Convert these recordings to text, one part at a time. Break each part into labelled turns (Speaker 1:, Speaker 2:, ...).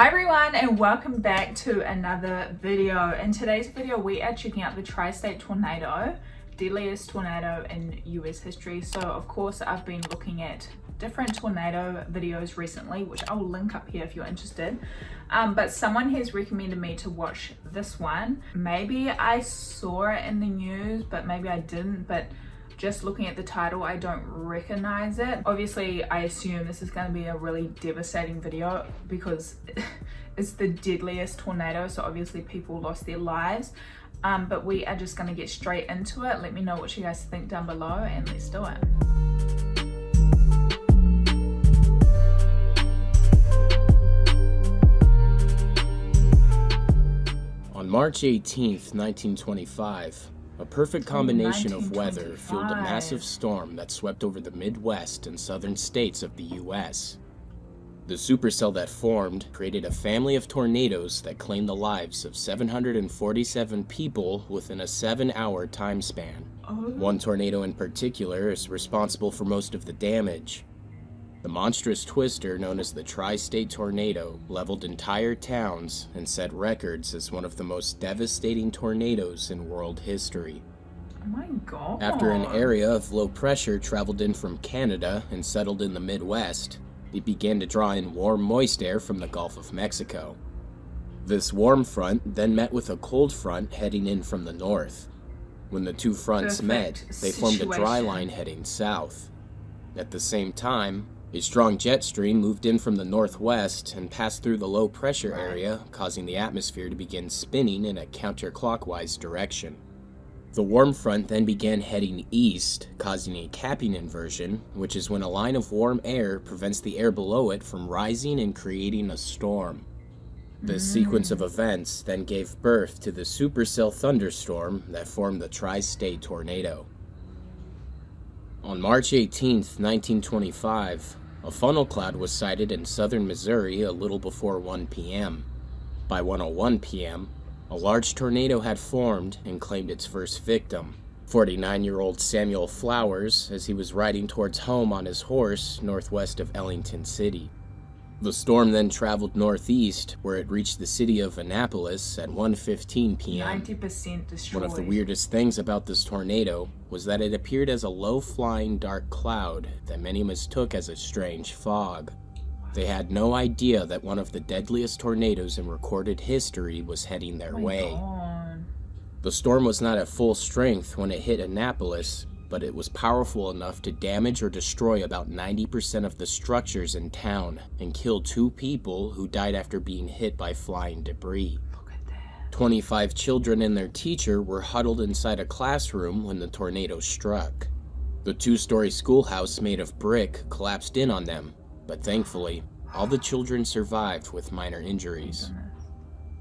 Speaker 1: Hi everyone and welcome back to another video. In today's video we are checking out the tri-state tornado, deadliest tornado in US history. So of course I've been looking at different tornado videos recently, which I will link up here if you're interested, but someone has recommended me to watch this one. Maybe I saw it in the news but maybe I didn't, but just looking at the title I don't recognize it. Obviously I assume this is going to be a really devastating video because it's the deadliest tornado, so obviously people lost their lives, but we are just going to get straight into it. Let me know what you guys think down below and let's do it.
Speaker 2: On March 18th, 1925, a perfect combination of weather fueled a massive storm that swept over the Midwest and southern states of the U.S. The supercell that formed created a family of tornadoes that claimed the lives of 747 people within a 7-hour time span. One tornado in particular is responsible for most of the damage. The monstrous twister known as the tri-state tornado leveled entire towns and set records as one of the most devastating tornadoes in world history.
Speaker 1: Oh my god.
Speaker 2: After an area of low pressure traveled in from Canada and settled in the Midwest, it began to draw in warm, moist air from the Gulf of Mexico. This warm front then met with a cold front heading in from the north. When the two fronts met, they formed a dry line heading south. At the same time, a strong jet stream moved in from the northwest and passed through the low pressure area, causing the atmosphere to begin spinning in a counterclockwise direction. The warm front then began heading east, causing a capping inversion, which is when a line of warm air prevents the air below it from rising and creating a storm. This sequence of events then gave birth to the supercell thunderstorm that formed the tri-state tornado. On March 18th, 1925, a funnel cloud was sighted in southern Missouri a little before 1 p.m. By 1:01 p.m., a large tornado had formed and claimed its first victim, 49-year-old Samuel Flowers, as he was riding towards home on his horse northwest of Ellington City. The storm then traveled northeast, where it reached the city of Annapolis at 1:15 p.m.
Speaker 1: 90% destroyed.
Speaker 2: One of the weirdest things about this tornado was that it appeared as a low-flying dark cloud that many mistook as a strange fog. They had no idea that one of the deadliest tornadoes in recorded history was heading their way. The storm was not at full strength when it hit Annapolis, but it was powerful enough to damage or destroy about 90% of the structures in town and kill 2 people who died after being hit by flying debris.
Speaker 1: Look at that.
Speaker 2: 25 children and their teacher were huddled inside a classroom when the tornado struck. The 2-story schoolhouse made of brick collapsed in on them, but thankfully, all the children survived with minor injuries.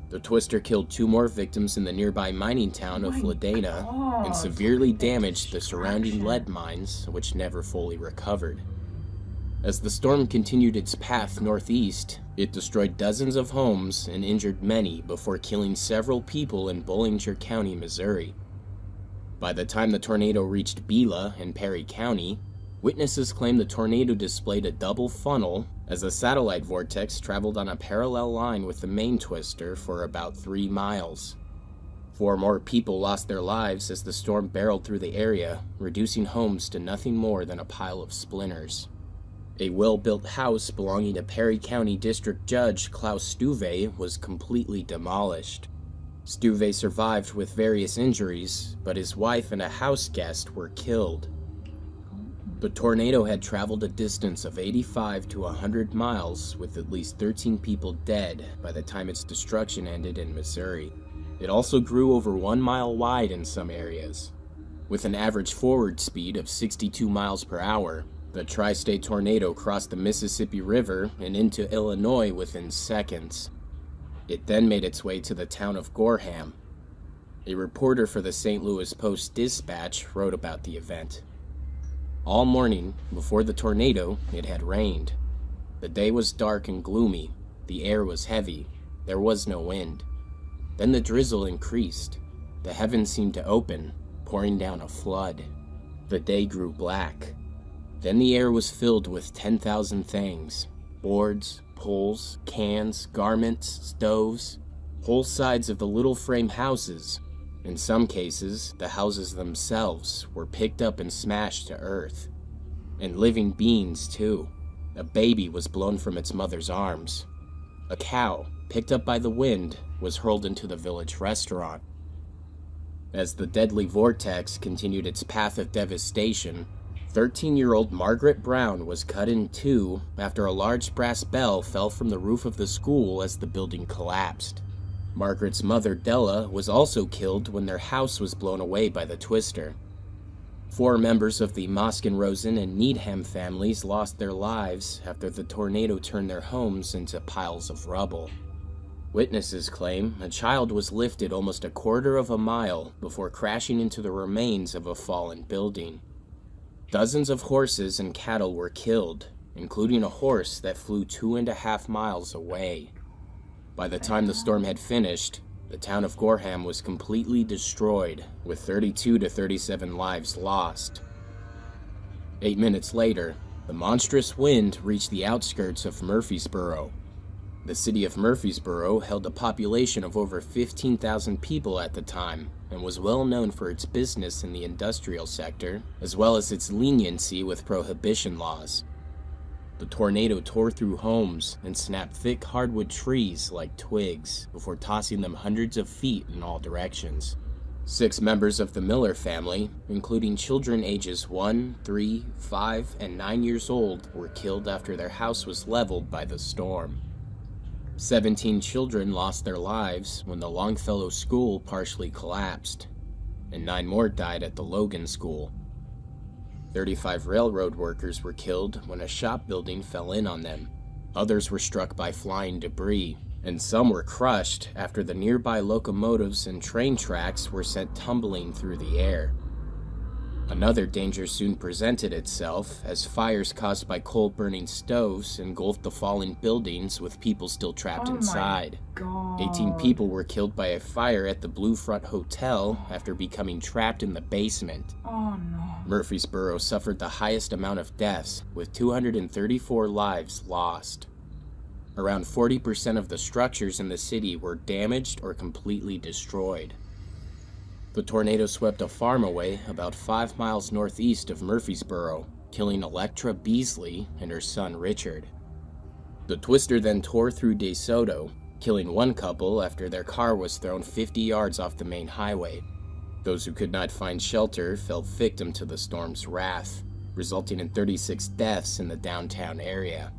Speaker 2: The twister killed 2 more victims in the nearby mining town of Ladena and severely damaged the surrounding lead mines, which never fully recovered. As the storm continued its path northeast, it destroyed dozens of homes and injured many before killing several people in Bollinger County, Missouri. By the time the tornado reached Bela in Perry County, witnesses claim the tornado displayed a double funnel as the satellite vortex traveled on a parallel line with the main twister for about 3 miles. 4 more people lost their lives as the storm barreled through the area, reducing homes to nothing more than a pile of splinters. A well-built house belonging to Perry County District Judge Klaus Stuve was completely demolished. Stuve survived with various injuries, but his wife and a house guest were killed. The tornado had traveled a distance of 85 to 100 miles, with at least 13 people dead by the time its destruction ended in Missouri. It also grew over 1 mile wide in some areas. With an average forward speed of 62 miles per hour, the tri-state tornado crossed the Mississippi River and into Illinois within seconds. It then made its way to the town of Gorham. A reporter for the St. Louis Post-Dispatch wrote about the event. All morning, before the tornado, it had rained. The day was dark and gloomy, the air was heavy, there was no wind. Then the drizzle increased. The heavens seemed to open, pouring down a flood. The day grew black. Then the air was filled with 10,000 things. boards, poles, cans, garments, stoves, whole sides of the little frame houses. In some cases, the houses themselves were picked up and smashed to earth. And living beings, too. A baby was blown from its mother's arms. A cow, picked up by the wind, was hurled into the village restaurant. As the deadly vortex continued its path of devastation, 13-year-old Margaret Brown was cut in two after a large brass bell fell from the roof of the school as the building collapsed. Margaret's mother, Della, was also killed when their house was blown away by the twister. 4 members of the Moskin-Rosen and Needham families lost their lives after the tornado turned their homes into piles of rubble. Witnesses claim a child was lifted almost a quarter of a mile before crashing into the remains of a fallen building. Dozens of horses and cattle were killed, including a horse that flew 2.5 miles away. By the time the storm had finished, the town of Gorham was completely destroyed, with 32 to 37 lives lost. 8 minutes later, the monstrous wind reached the outskirts of Murfreesboro. The city of Murfreesboro held a population of over 15,000 people at the time, and was well known for its business in the industrial sector, as well as its leniency with prohibition laws. The tornado tore through homes and snapped thick hardwood trees like twigs before tossing them hundreds of feet in all directions. 6 members of the Miller family, including children ages 1, 3, 5, and 9 years old, were killed after their house was leveled by the storm. 17 children lost their lives when the Longfellow School partially collapsed, and 9 more died at the Logan School. 35 railroad workers were killed when a shop building fell in on them. Others were struck by flying debris, and some were crushed after the nearby locomotives and train tracks were sent tumbling through the air. Another danger soon presented itself as fires caused by coal-burning stoves engulfed the fallen buildings with people still trapped inside. 18 people were killed by a fire at the Blue Front Hotel after becoming trapped in the basement. Murfreesboro suffered the highest amount of deaths, with 234 lives lost. Around 40% of the structures in the city were damaged or completely destroyed. The tornado swept a farm away about 5 miles northeast of Murfreesboro, killing Electra Beasley and her son Richard. The twister then tore through DeSoto, killing one couple after their car was thrown 50 yards off the main highway. Those who could not find shelter fell victim to the storm's wrath, resulting in 36 deaths in the downtown area.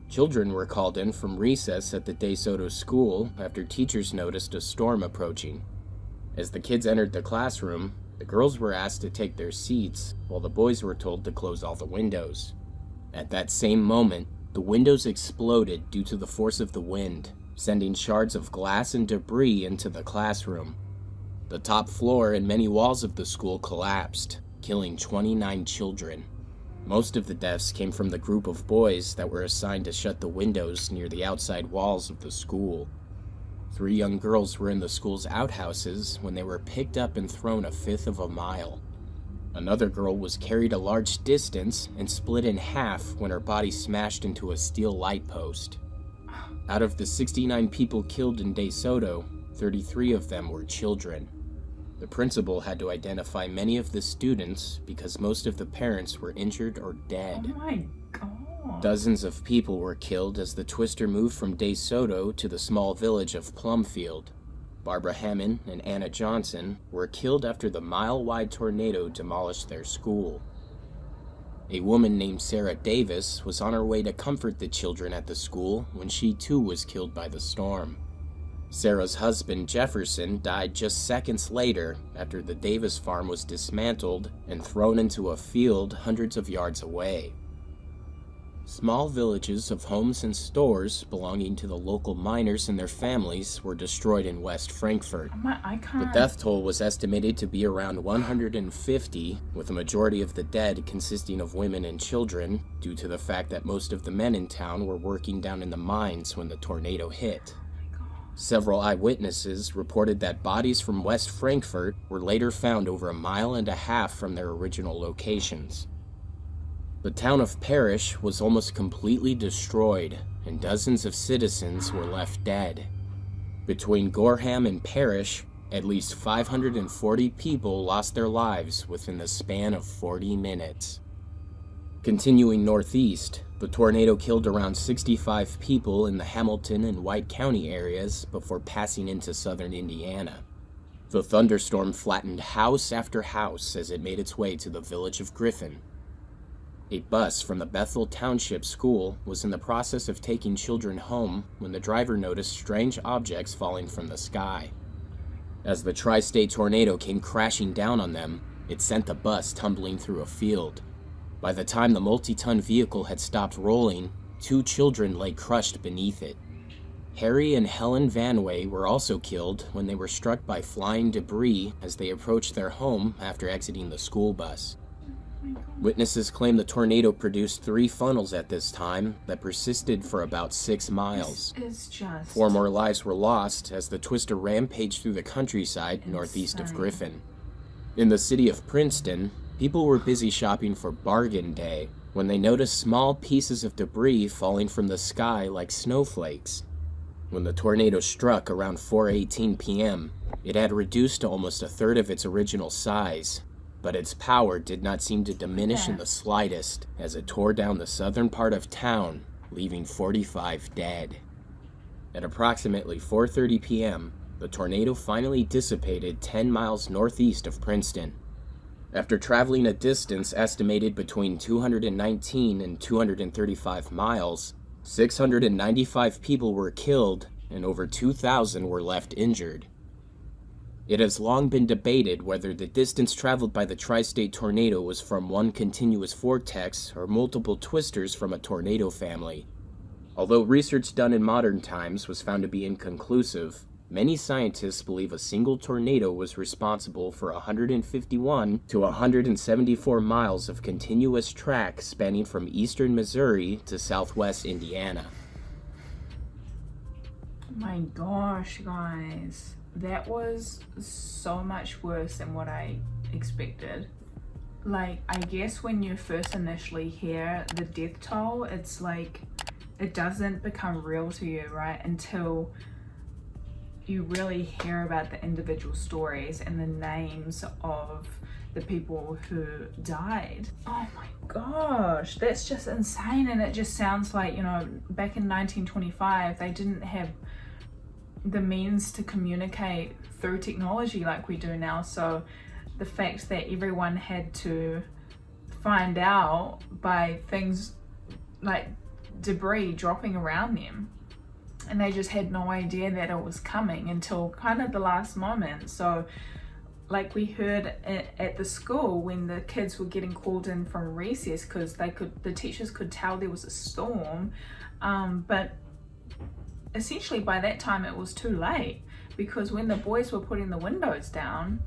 Speaker 2: Children were called in from recess at the DeSoto school after teachers noticed a storm approaching. As the kids entered the classroom, the girls were asked to take their seats, while the boys were told to close all the windows. At that same moment, the windows exploded due to the force of the wind, sending shards of glass and debris into the classroom. The top floor and many walls of the school collapsed, killing 29 children. Most of the deaths came from the group of boys that were assigned to shut the windows near the outside walls of the school. 3 young girls were in the school's outhouses when they were picked up and thrown 1/5 of a mile. Another girl was carried a large distance and split in half when her body smashed into a steel light post. Out of the 69 people killed in DeSoto, 33 of them were children. The principal had to identify many of the students because most of the parents were injured or dead.
Speaker 1: Oh my God.
Speaker 2: Dozens of people were killed as the twister moved from DeSoto to the small village of Plumfield. Barbara Hammond and Anna Johnson were killed after the mile-wide tornado demolished their school. A woman named Sarah Davis was on her way to comfort the children at the school when she too was killed by the storm. Sarah's husband Jefferson died just seconds later after the Davis farm was dismantled and thrown into a field hundreds of yards away. Small villages of homes and stores belonging to the local miners and their families were destroyed in West Frankfort. The death toll was estimated to be around 150, with a majority of the dead consisting of women and children, due to the fact that most of the men in town were working down in the mines when the tornado hit. Several eyewitnesses reported that bodies from West Frankfort were later found over 1.5 miles from their original locations. The town of Parrish was almost completely destroyed, and dozens of citizens were left dead. Between Gorham and Parrish, at least 540 people lost their lives within the span of 40 minutes. Continuing northeast, the tornado killed around 65 people in the Hamilton and White County areas before passing into southern Indiana. The thunderstorm flattened house after house as it made its way to the village of Griffin. A bus from the Bethel Township School was in the process of taking children home when the driver noticed strange objects falling from the sky. As the tri-state tornado came crashing down on them, it sent the bus tumbling through a field. By the time the multi-ton vehicle had stopped rolling, 2 children lay crushed beneath it. Harry and Helen Vanway were also killed when they were struck by flying debris as they approached their home after exiting the school bus. Witnesses claim the tornado produced 3 funnels at this time that persisted for about 6 miles.
Speaker 1: It's just
Speaker 2: 4 more lives were lost as the twister rampaged through the countryside northeast of Griffin. In the city of Princeton, people were busy shopping for Bargain Day when they noticed small pieces of debris falling from the sky like snowflakes. When the tornado struck around 4:18 p.m., it had reduced to almost a third of its original size, but its power did not seem to diminish in the slightest as it tore down the southern part of town, leaving 45 dead. At approximately 4:30 p.m., the tornado finally dissipated 10 miles northeast of Princeton. After traveling a distance estimated between 219 and 235 miles, 695 people were killed and over 2,000 were left injured. It has long been debated whether the distance traveled by the tri-state tornado was from one continuous vortex or multiple twisters from a tornado family. Although research done in modern times was found to be inconclusive, many scientists believe a single tornado was responsible for 151 to 174 miles of continuous track spanning from eastern Missouri to southwest Indiana.
Speaker 1: My gosh, guys. That was so much worse than what I expected. Like, I guess when you first initially hear the death toll, it's like, it doesn't become real to you, right? Until you really hear about the individual stories and the names of the people who died. Oh my gosh, that's just insane. And it just sounds like, you know, back in 1925, they didn't have the means to communicate through technology like we do now. So the fact that everyone had to find out by things like debris dropping around them, and they just had no idea that it was coming until kind of the last moment. So like we heard at the school when the kids were getting called in from recess because the teachers could tell there was a storm, but essentially by that time it was too late, because when the boys were putting the windows down,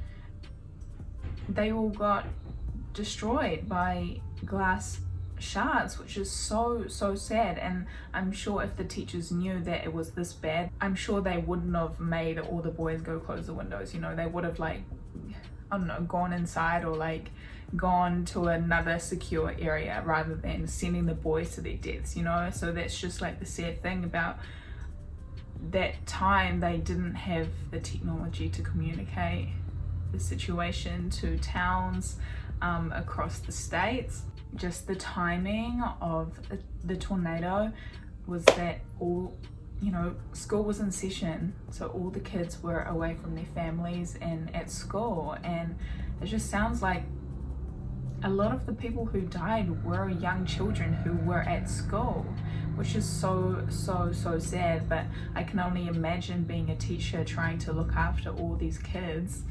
Speaker 1: they all got destroyed by glass shards, which is so sad. And I'm sure if the teachers knew that it was this bad, I'm sure they wouldn't have made all the boys go close the windows. You know, they would have, like, I don't know, gone inside or like gone to another secure area rather than sending the boys to their deaths, you know. So that's just like the sad thing about that time. They didn't have the technology to communicate the situation to towns across the states. Just the timing of the tornado was that all, you know, school was in session, so all the kids were away from their families and at school, and it just sounds like a lot of the people who died were young children who were at school, which is so sad. But I can only imagine being a teacher trying to look after all these kids,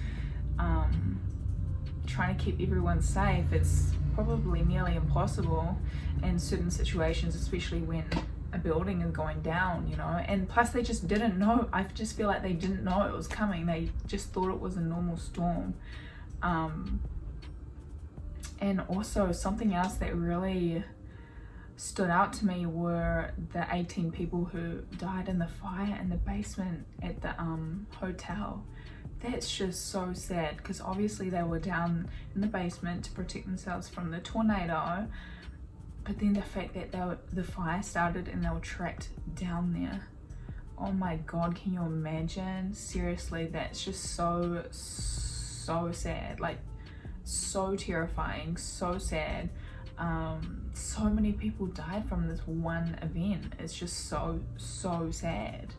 Speaker 1: trying to keep everyone safe. It's probably nearly impossible in certain situations, especially when a building is going down, you know. And plus they just didn't know. I just feel like they didn't know it was coming. They just thought it was a normal storm. And also something else that really stood out to me were the 18 people who died in the fire in the basement at the hotel. That's just so sad, because obviously they were down in the basement to protect themselves from the tornado, But then the fact that the fire started and they were trapped down there. Oh my God, can you imagine? Seriously, that's just so sad. Like, so terrifying, so sad. So many people died from this one event. It's just so sad.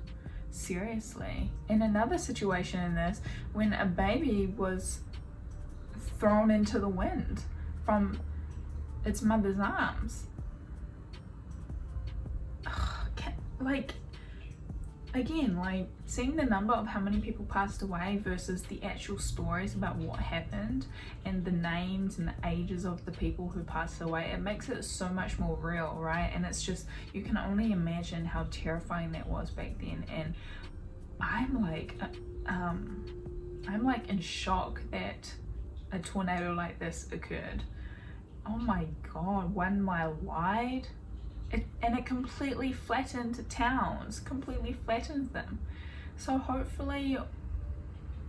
Speaker 1: Seriously. In another situation in this, when a baby was thrown into the wind from its mother's arms. Like, again, like, seeing the number of how many people passed away versus the actual stories about what happened and the names and the ages of the people who passed away, it makes it so much more real, right? And it's just, you can only imagine how terrifying that was back then. And I'm like in shock that a tornado like this occurred. Oh my God, 1 mile wide. And it completely flattened towns, completely flattened them. So hopefully,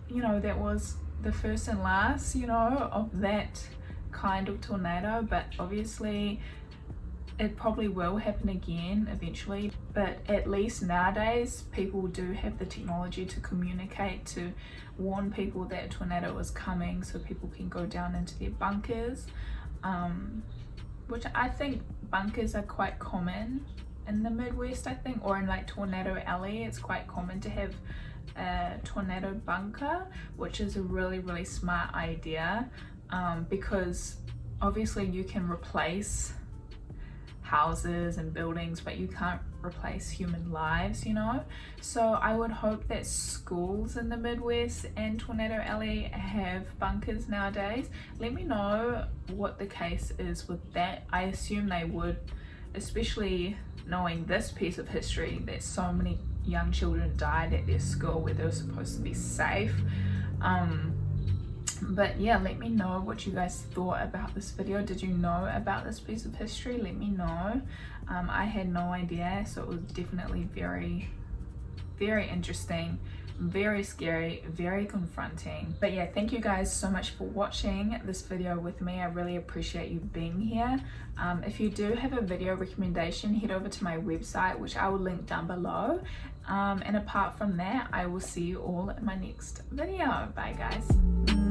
Speaker 1: you know, that was the first and last, you know, of that kind of tornado. But obviously it probably will happen again eventually. But at least nowadays people do have the technology to communicate, to warn people that a tornado is coming, so people can go down into their bunkers. Which I think bunkers are quite common in the Midwest, I think, or in like Tornado Alley. It's quite common to have a tornado bunker, which is a really smart idea, because obviously you can replace houses and buildings, but you can't replace human lives, you know. So I would hope that schools in the Midwest and Tornado Alley have bunkers nowadays. Let me know what the case is with that. I assume they would, especially knowing this piece of history, that so many young children died at their school where they were supposed to be safe. But yeah, let me know what you guys thought about this video. Did you know about this piece of history? Let me know. I had no idea, so it was definitely very interesting, very scary, very confronting. But yeah, thank you guys so much for watching this video with me. I really appreciate you being here. If you do have a video recommendation, head over to my website, which I will link down below. And apart from that, I will see you all in my next video. Bye guys.